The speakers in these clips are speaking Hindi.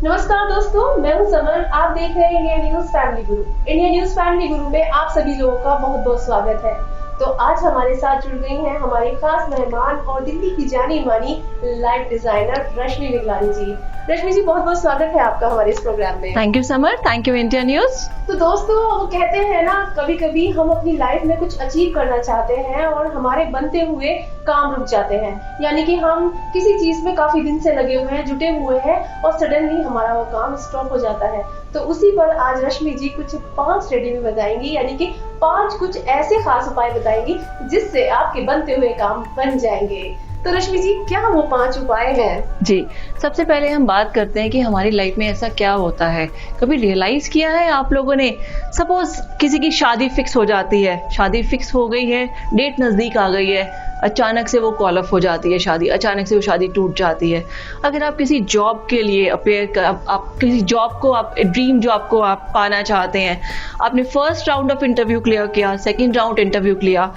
नमस्कार दोस्तों, मैं हूं समर। आप देख रहे हैं इंडिया न्यूज फैमिली गुरु। इंडिया न्यूज फैमिली गुरु में आप सभी लोगों का बहुत बहुत स्वागत है। तो आज हमारे साथ जुड़ गई हैं हमारी खास मेहमान और दिल्ली की जानी मानी लाइफ डिजाइनर रश्मि निगलानी जी। रश्मि जी, बहुत बहुत स्वागत है आपका हमारे इस प्रोग्राम में। Thank you summer, thank you India news. तो दोस्तों, वो कहते हैं ना, कभी कभी हम अपनी लाइफ में कुछ अचीव करना चाहते हैं और हमारे बनते हुए काम रुक जाते हैं। यानी कि हम किसी चीज में काफी दिन से लगे हुए हैं, जुटे हुए हैं और सडनली हमारा वो काम स्टॉप हो जाता है। तो उसी पर आज रश्मि जी कुछ 5 रेमेडी बताएंगी, यानी कि 5 कुछ ऐसे खास उपाय बताएंगी जिससे आपके बनते हुए काम बन जाएंगे। तो रश्मि जी, क्या वो 5 उपाय हैं? जी, सबसे पहले हम बात करते हैं कि हमारी लाइफ में ऐसा क्या होता है। कभी रियलाइज किया है आप लोगों ने, सपोज किसी की शादी फिक्स हो जाती है, शादी फिक्स हो गई है, डेट नजदीक आ गई है, अचानक से वो कॉल ऑफ हो जाती है शादी, अचानक से वो शादी टूट जाती है। अगर आप किसी जॉब के लिए आप किसी जॉब को, आप ड्रीम जॉब को आप पाना चाहते हैं, आपने first round of interview clear किया, second round interview clear,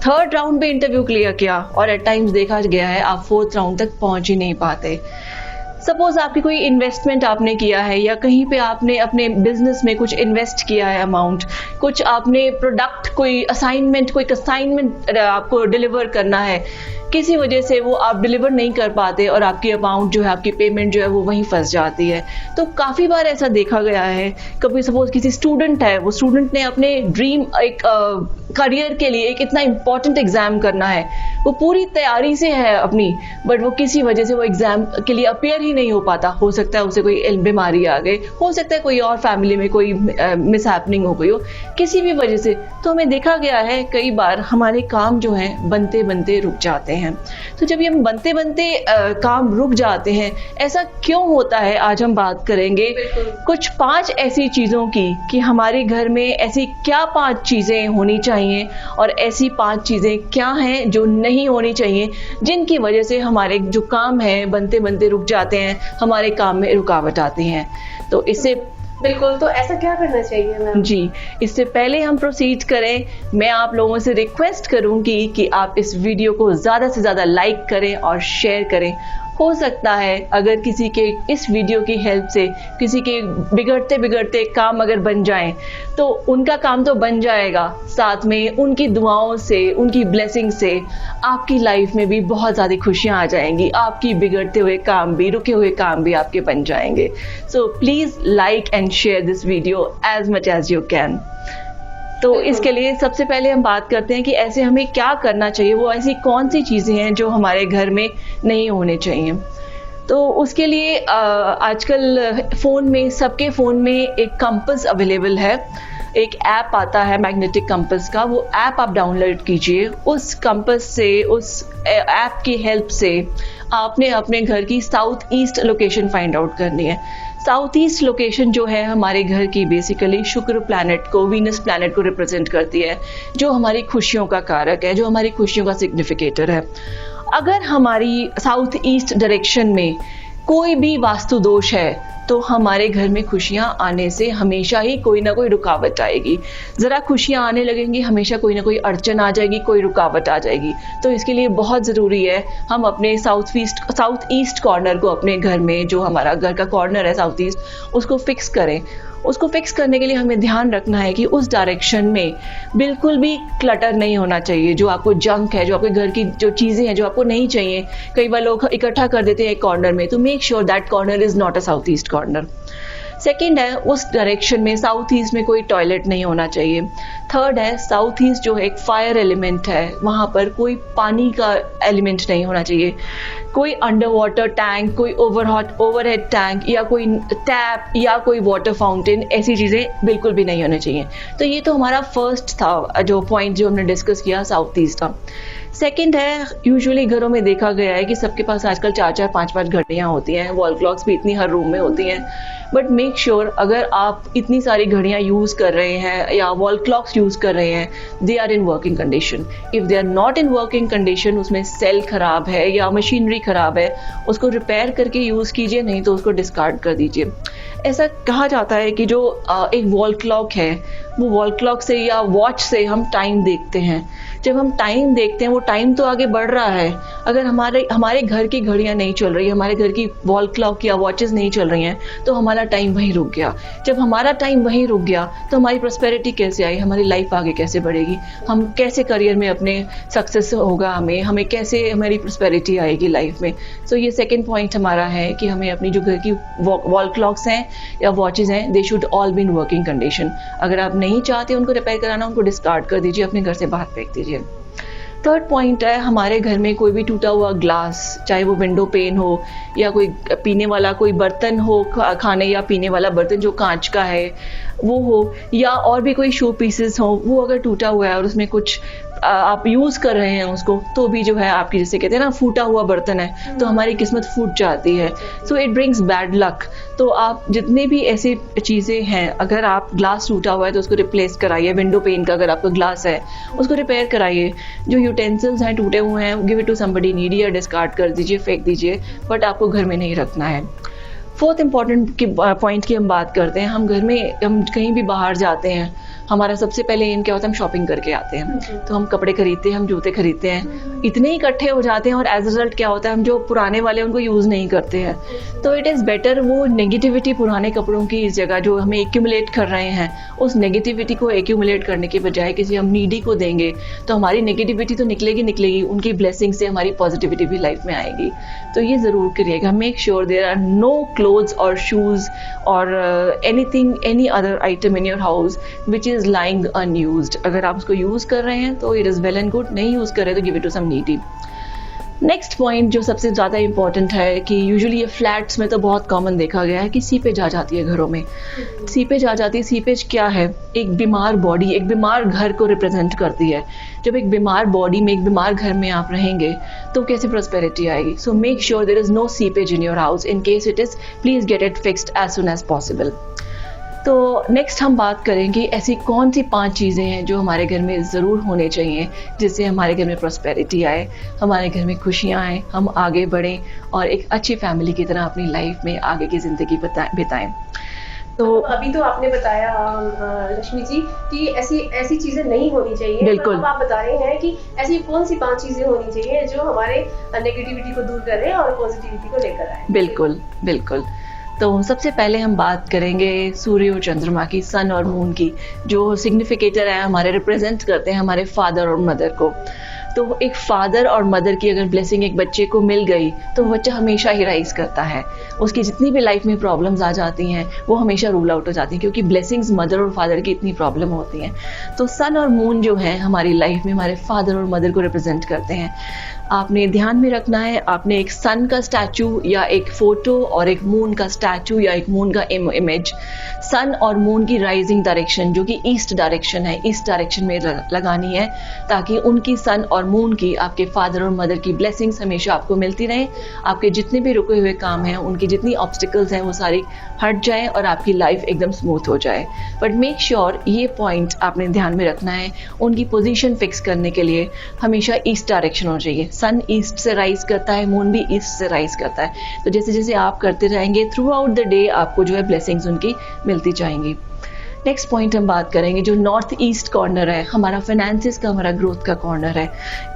third round पे इंटरव्यू क्लियर किया और एट टाइम्स देखा गया है आप 4th राउंड तक पहुंच ही नहीं पाते। सपोज आपकी कोई इन्वेस्टमेंट आपने किया है या कहीं पे आपने अपने बिजनेस में कुछ इन्वेस्ट किया है अमाउंट, कुछ आपने प्रोडक्ट, कोई असाइनमेंट आपको डिलीवर करना है, किसी वजह से वो आप डिलीवर नहीं कर पाते और आपकी अमाउंट जो है, आपकी पेमेंट जो है वो वहीं फंस जाती है। तो काफ़ी बार ऐसा देखा गया है। कभी सपोज किसी स्टूडेंट है, वो स्टूडेंट ने अपने ड्रीम एक करियर के लिए एक इतना इम्पॉर्टेंट एग्जाम करना है, वो पूरी तैयारी से है अपनी, बट वो किसी वजह से वो एग्जाम के लिए अपेयर ही नहीं हो पाता। हो सकता है उसे कोई बीमारी आ गई, हो सकता है कोई और फैमिली में कोई मिसहैपनिंग हो गई हो, किसी भी वजह से। तो हमें देखा गया है कई बार हमारे काम जो है बनते बनते रुक जाते हैं। तो जब ये हम बनते बनते काम रुक जाते हैं, ऐसा क्यों होता है, आज हम बात करेंगे कुछ 5 ऐसी चीजों की कि हमारे घर में ऐसी क्या 5 चीजें होनी चाहिए और ऐसी 5 चीजें क्या हैं जो नहीं होनी चाहिए, जिनकी वजह से हमारे जो काम है बनते बनते रुक जाते हैं, हमारे काम में रुकावट आती है। तो इससे बिल्कुल, तो ऐसा क्या करना चाहिए मैम? जी, इससे पहले हम प्रोसीड करें, मैं आप लोगों से रिक्वेस्ट करूंगी कि आप इस वीडियो को ज़्यादा से ज़्यादा लाइक करें और शेयर करें। हो सकता है अगर किसी के इस वीडियो की हेल्प से किसी के बिगड़ते बिगड़ते काम अगर बन जाएं, तो उनका काम तो बन जाएगा, साथ में उनकी दुआओं से, उनकी ब्लेसिंग से आपकी लाइफ में भी बहुत ज़्यादा खुशियाँ आ जाएंगी। आपकी बिगड़ते हुए काम भी, रुके हुए काम भी आपके बन जाएंगे। So please like and share this video as much as you can. तो इसके लिए सबसे पहले हम बात करते हैं कि ऐसे हमें क्या करना चाहिए, वो ऐसी कौन सी चीज़ें हैं जो हमारे घर में नहीं होने चाहिए। तो उसके लिए आजकल फ़ोन में, सबके फ़ोन में एक कंपास अवेलेबल है, एक ऐप आता है मैग्नेटिक कंपास का, वो ऐप आप डाउनलोड कीजिए। उस कंपास से, उस ऐप की हेल्प से आपने अपने घर की south east location find out करनी है। साउथ ईस्ट लोकेशन जो है हमारे घर की बेसिकली शुक्र प्लैनेट को, वीनस प्लैनेट को रिप्रेजेंट करती है, जो हमारी खुशियों का कारक है, जो हमारी खुशियों का सिग्निफिकेटर है। अगर हमारी साउथ ईस्ट डायरेक्शन में कोई भी वास्तु दोष है, तो हमारे घर में खुशियां आने से हमेशा ही कोई ना कोई रुकावट आएगी। ज़रा खुशियां आने लगेंगी, हमेशा कोई ना कोई अड़चन आ जाएगी, कोई रुकावट आ जाएगी। तो इसके लिए बहुत ज़रूरी है हम अपने साउथ ईस्ट कॉर्नर को, अपने घर में जो हमारा घर का कॉर्नर है साउथ ईस्ट, उसको फिक्स करें। उसको फिक्स करने के लिए हमें ध्यान रखना है कि उस डायरेक्शन में बिल्कुल भी क्लटर नहीं होना चाहिए। जो आपको जंक है, जो आपके घर की जो चीज़ें हैं जो आपको नहीं चाहिए, कई बार लोग इकट्ठा कर देते हैं एक कॉर्नर में, तो make sure that corner is not a south east corner. Second है, उस डायरेक्शन में साउथ ईस्ट में कोई टॉयलेट नहीं होना चाहिए। थर्ड है, साउथ ईस्ट जो है एक फायर एलिमेंट है, वहाँ पर कोई पानी का एलिमेंट नहीं होना चाहिए। कोई अंडर वाटर टैंक, कोई ओवरहेड टैंक या कोई टैप या कोई वाटर फाउंटेन, ऐसी चीज़ें बिल्कुल भी नहीं होनी चाहिए। तो ये तो हमारा फर्स्ट था जो पॉइंट जो हमने डिस्कस किया साउथ ईस्ट का। सेकेंड है, यूजुअली घरों में देखा गया है कि सबके पास आजकल 4-4, 5-5 घड़ियाँ होती हैं, वॉल क्लॉक्स भी इतनी हर रूम में होती हैं। बट मेक श्योर अगर आप इतनी सारी घड़ियाँ यूज़ कर रहे हैं या वॉल क्लॉक्स यूज़ कर रहे हैं, they are in working condition. If they are not in working condition, उसमें सेल खराब है या मशीनरी खराब है, उसको रिपेयर करके यूज़ कीजिए, नहीं तो उसको डिस्कार्ड कर दीजिए। ऐसा कहा जाता है कि जो एक वॉल क्लॉक है, वो वॉल क्लॉक से या वॉच से हम टाइम देखते हैं। जब हम टाइम देखते हैं, वो टाइम तो आगे बढ़ रहा है, अगर हमारे घर की घड़ियां नहीं चल रही, हमारे घर की वॉल क्लॉक या वॉचेस नहीं चल रही हैं, तो हमारा टाइम वहीं रुक गया। जब हमारा टाइम वहीं रुक गया तो हमारी प्रॉस्पेरिटी कैसे आई, हमारी लाइफ आगे कैसे बढ़ेगी, हम कैसे करियर में अपने सक्सेस होगा, हमें कैसे हमारी प्रॉस्पेरिटी आएगी लाइफ में। सो ये सेकंड पॉइंट हमारा है कि हमें अपनी जो घर की वॉल क्लॉक्स हैं या वॉचेस हैं, they should all be in working condition. अगर आप नहीं चाहते उनको रिपेयर कराना, उनको डिस्कार्ड कर दीजिए, अपने घर से बाहर फेंक दीजिए। थर्ड पॉइंट है, हमारे घर में कोई भी टूटा हुआ ग्लास, चाहे वो विंडो पेन हो या कोई पीने वाला कोई बर्तन हो, खाने या पीने वाला बर्तन जो कांच का है वो हो, या और भी कोई शो पीसेस हो, वो अगर टूटा हुआ है और उसमें कुछ आप यूज़ कर रहे हैं उसको, तो भी जो है आपकी, जैसे कहते हैं ना, फूटा हुआ बर्तन है तो हमारी किस्मत फूट जाती है। So it brings bad luck. तो आप जितने भी ऐसी चीज़ें हैं, अगर आप ग्लास टूटा हुआ है तो उसको रिप्लेस कराइए, विंडो पेन का अगर आपका ग्लास है उसको रिपेयर कराइए। जो यूटेंसिल्स हैं टूटे हुए हैं, give it to somebody needy या डिस्कार्ड कर दीजिए, फेंक दीजिए, बट आपको घर में नहीं रखना है। फोर्थ इंपॉर्टेंट पॉइंट की हम बात करते हैं, हम घर में हम कहीं भी बाहर जाते हैं, हमारा सबसे पहले एम क्या होता है, हम शॉपिंग करके आते हैं, तो हम कपड़े खरीदते हैं, हम जूते खरीदते हैं, इतने इकट्ठे हो जाते हैं और एज रिजल्ट क्या होता है, हम जो पुराने वाले उनको यूज़ नहीं करते हैं। तो इट इज़ बेटर वो नेगेटिविटी पुराने कपड़ों की इस जगह जो हमें एक्यूमुलेट कर रहे हैं, उस नेगेटिविटी को एक्यूमुलेट करने के बजाय किसी हम नीडी को देंगे तो हमारी नेगेटिविटी तो निकलेगी, उनकी ब्लेसिंग से हमारी पॉजिटिविटी भी लाइफ में आएगी। तो ये ज़रूर करिएगा, make sure there are no clothes और शूज़ और anything, any other item in your house which is lying unused। अगर आप उसको यूज कर रहे हैं तो it is well and good, नहीं यूज कर रहे तो give it to some needy. Next point जो सबसे ज़्यादा इंपॉर्टेंट है कि यूजुअली ये फ्लैट्स में तो बहुत कॉमन देखा गया है कि सीपेज आ जाती है घरों में। सीपेज आ जाती है, सीपेज क्या है, एक बीमार बॉडी, एक बीमार घर को रिप्रेजेंट करती है। जब एक बीमार बॉडी में, एक बीमार घर में आप रहेंगे तो कैसे प्रॉस्पेरिटी आएगी। So make sure there is no seepage in your house, in case it is please get it fixed as soon as possible. तो नेक्स्ट हम बात करेंगे ऐसी कौन सी 5 चीज़ें हैं जो हमारे घर में ज़रूर होने चाहिए जिससे हमारे घर में प्रॉस्पेरिटी आए, हमारे घर में खुशियाँ आए, हम आगे बढ़ें और एक अच्छी फैमिली की तरह अपनी लाइफ में आगे की ज़िंदगी बिताएं। तो अभी तो आपने बताया रश्मि जी कि ऐसी चीजें नहीं होनी चाहिए। बिल्कुल। अब आप बता रहे हैं कि ऐसी कौन सी 5 चीजें होनी चाहिए जो हमारे नेगेटिविटी को दूर करें और पॉजिटिविटी को लेकर आए। बिल्कुल बिल्कुल। तो सबसे पहले हम बात करेंगे सूर्य और चंद्रमा की, सन और मून की, जो सिग्निफिकेटर है हमारे, रिप्रेजेंट करते हैं हमारे फादर और मदर को। तो एक फादर और मदर की अगर ब्लेसिंग एक बच्चे को मिल गई तो बच्चा हमेशा ही राइज करता है, उसकी जितनी भी लाइफ में प्रॉब्लम्स आ जाती हैं वो हमेशा रूल आउट हो जाती हैं, क्योंकि ब्लेसिंग्स मदर और फादर की इतनी प्रॉब्लम होती हैं। तो सन और मून जो है हमारी लाइफ में हमारे फादर और मदर को रिप्रेजेंट करते हैं। आपने ध्यान में रखना है, आपने एक सन का स्टैचू या एक फोटो और एक मून का स्टैचू या एक मून का इमेज, सन और मून की राइजिंग डायरेक्शन जो कि ईस्ट डायरेक्शन है, ईस्ट डायरेक्शन में लगानी है, ताकि उनकी सन और मून की, आपके फादर और मदर की ब्लेसिंग्स हमेशा आपको मिलती रहे, आपके जितने भी रुके हुए काम हैं, उनकी जितनी ऑब्स्टिकल्स हैं वो सारी हट जाए और आपकी लाइफ एकदम स्मूथ हो जाए। बट मेक श्योर ये पॉइंट आपने ध्यान में रखना है, उनकी पोजीशन फिक्स करने के लिए हमेशा ईस्ट डायरेक्शन हो चाहिए। सन ईस्ट से राइज करता है, मून भी ईस्ट से राइज करता है। तो जैसे जैसे आप करते जाएंगे थ्रू आउट द डे आपको जो है ब्लेसिंग्स उनकी मिलती जाएंगी। नेक्स्ट पॉइंट हम बात करेंगे जो नॉर्थ ईस्ट कॉर्नर है, हमारा फाइनेंसिस का, हमारा ग्रोथ का कॉर्नर है।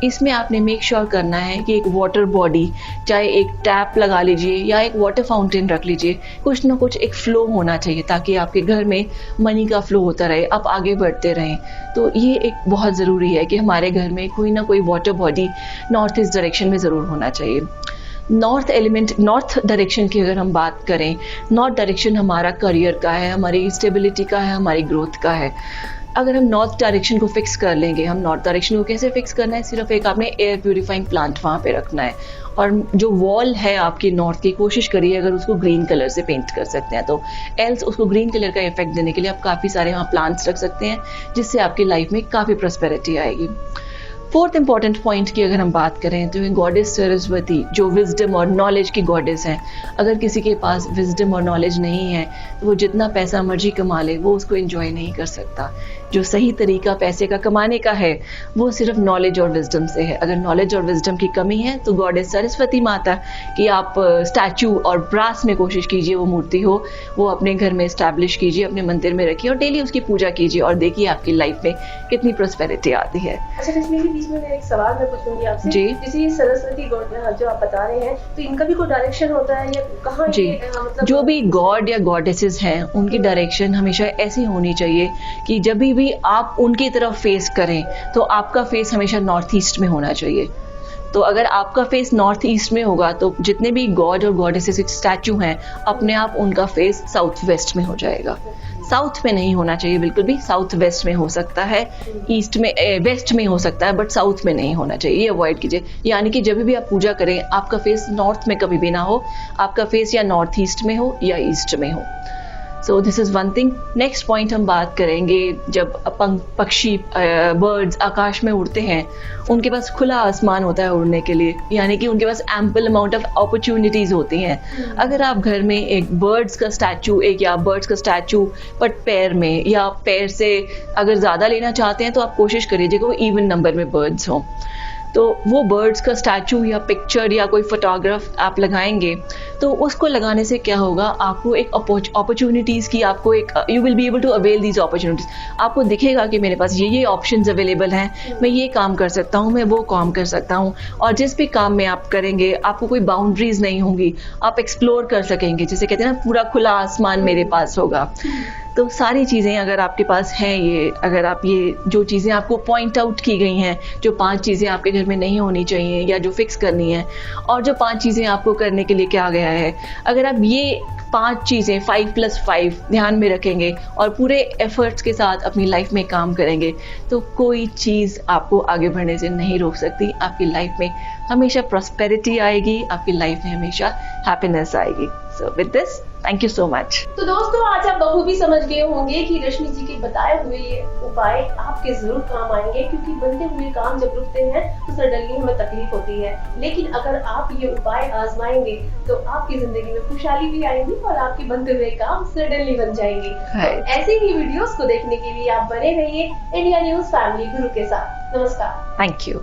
इसमें आपने मेक श्योर करना है कि एक वाटर बॉडी, चाहे एक टैप लगा लीजिए या एक वाटर फाउंटेन रख लीजिए, कुछ ना कुछ एक फ्लो होना चाहिए ताकि आपके घर में मनी का फ्लो होता रहे, आप आगे बढ़ते रहें। तो ये एक बहुत ज़रूरी है कि हमारे घर में कोई ना कोई water body north east direction में ज़रूर होना चाहिए। नॉर्थ एलिमेंट, नॉर्थ डायरेक्शन की अगर हम बात करें, नॉर्थ डायरेक्शन हमारा करियर का है, हमारी स्टेबिलिटी का है, हमारी ग्रोथ का है। अगर हम नॉर्थ डायरेक्शन को फिक्स कर लेंगे, हम नॉर्थ डायरेक्शन को कैसे फिक्स करना है, सिर्फ एक आपने एयर प्यूरिफाइंग प्लांट वहाँ पे रखना है, और जो वॉल है आपकी नॉर्थ की, कोशिश करिए अगर उसको ग्रीन कलर से पेंट कर सकते हैं तो, एल्स उसको ग्रीन कलर का इफेक्ट देने के लिए आप काफ़ी सारे वहाँ प्लांट्स रख सकते हैं, जिससे आपकी लाइफ में काफ़ी प्रॉस्पेरिटी आएगी। फोर्थ इंपॉर्टेंट पॉइंट की अगर हम बात करें तो ये गॉडेस सरस्वती जो विजडम और नॉलेज की गॉडेस हैं, अगर किसी के पास विजडम और नॉलेज नहीं है तो वो जितना पैसा मर्जी कमा ले वो उसको एंजॉय नहीं कर सकता। जो सही तरीका पैसे का कमाने का है वो सिर्फ नॉलेज और विजडम से है। अगर नॉलेज और विजडम की कमी है तो गॉडेस सरस्वती माता की आप स्टैचू और ब्रास में कोशिश कीजिए, वो मूर्ति हो, वो अपने घर में इस्टेब्लिश कीजिए, अपने मंदिर में रखिए और डेली उसकी पूजा कीजिए और देखिए आपकी लाइफ में कितनी प्रॉस्पेरिटी आती है। अच्छा रश्मि जी, बीच में एक सवाल मैं पूछूंगी आपसे जी। जैसे ये सरस्वती गॉड जो आप बता रहे हैं, तो इनका भी कोई डायरेक्शन होता है या कहाँ जी, ये मतलब जो भी गॉड या गॉडेसेस हैं उनकी डायरेक्शन हमेशा ऐसी होनी चाहिए कि जब भी आप उनकी तरफ फेस करें तो आपका फेस हमेशा नॉर्थ ईस्ट में होना चाहिए। तो अगर आपका फेस नॉर्थ ईस्ट में होगा तो जितने भी गॉड और गॉडेसेस स्टैचू हैं अपने आप उनका फेस साउथ वेस्ट में हो जाएगा। साउथ में नहीं होना चाहिए बिल्कुल भी, साउथ वेस्ट में हो सकता है, ईस्ट में वेस्ट में हो सकता है, बट साउथ में नहीं होना चाहिए, ये अवॉइड कीजिए। यानी कि जब भी आप पूजा करें आपका फेस नॉर्थ में कभी भी ना हो, आपका फेस या नॉर्थ ईस्ट में हो या ईस्ट में हो। So this is one thing. Next point हम बात करेंगे, जब पक्षी बर्ड्स आकाश में उड़ते हैं उनके पास खुला आसमान होता है उड़ने के लिए, यानी कि उनके पास एम्पल अमाउंट ऑफ अपॉर्चुनिटीज़ होती हैं। अगर आप घर में एक बर्ड्स का स्टैचू बट पैर में या पैर से अगर ज़्यादा लेना चाहते हैं तो आप कोशिश करिए कि वो इवन नंबर में बर्ड्स हों। तो वो बर्ड्स का स्टैचू या पिक्चर या कोई फोटोग्राफ आप लगाएंगे तो उसको लगाने से क्या होगा, आपको एक अपॉर्चुनिटीज़ की आपको एक you will be able to avail these opportunities. आपको दिखेगा कि मेरे पास ये ऑप्शंस अवेलेबल हैं, मैं ये काम कर सकता हूँ, मैं वो काम कर सकता हूँ। और जिस भी काम में आप करेंगे आपको कोई बाउंड्रीज नहीं होंगी, आप एक्सप्लोर कर सकेंगे। जैसे कहते हैं ना, पूरा खुला आसमान मेरे पास होगा। तो सारी चीज़ें अगर आपके पास हैं, ये अगर आप ये जो चीज़ें आपको पॉइंट आउट की गई हैं, जो 5 चीज़ें आपके घर में नहीं होनी चाहिए या जो फिक्स करनी है, और जो 5 चीज़ें आपको करने के लिए क्या गया है, अगर आप ये 5 चीज़ें 5+5 ध्यान में रखेंगे और पूरे एफर्ट्स के साथ अपनी लाइफ में काम करेंगे तो कोई चीज़ आपको आगे बढ़ने से नहीं रोक सकती। आपकी लाइफ में हमेशा प्रॉस्पेरिटी आएगी, आपकी लाइफ में हमेशा हैप्पीनेस आएगी। So with this, thank you so much. तो दोस्तों, आज आप बखूबी समझ गए होंगे कि रश्मि जी के बताए हुए ये उपाय आपके जरूर काम आएंगे, क्योंकि बनते हुए काम जब रुकते हैं तो सडनली हमें तकलीफ होती है। लेकिन अगर आप ये उपाय आजमाएंगे तो आपकी जिंदगी में खुशहाली भी आएगी और आपके बनते हुए काम सडनली बन जाएंगे। तो ऐसे ही वीडियोस को देखने के लिए आप बने रहिए इंडिया न्यूज फैमिली गुरु के साथ। नमस्कार। Thank you.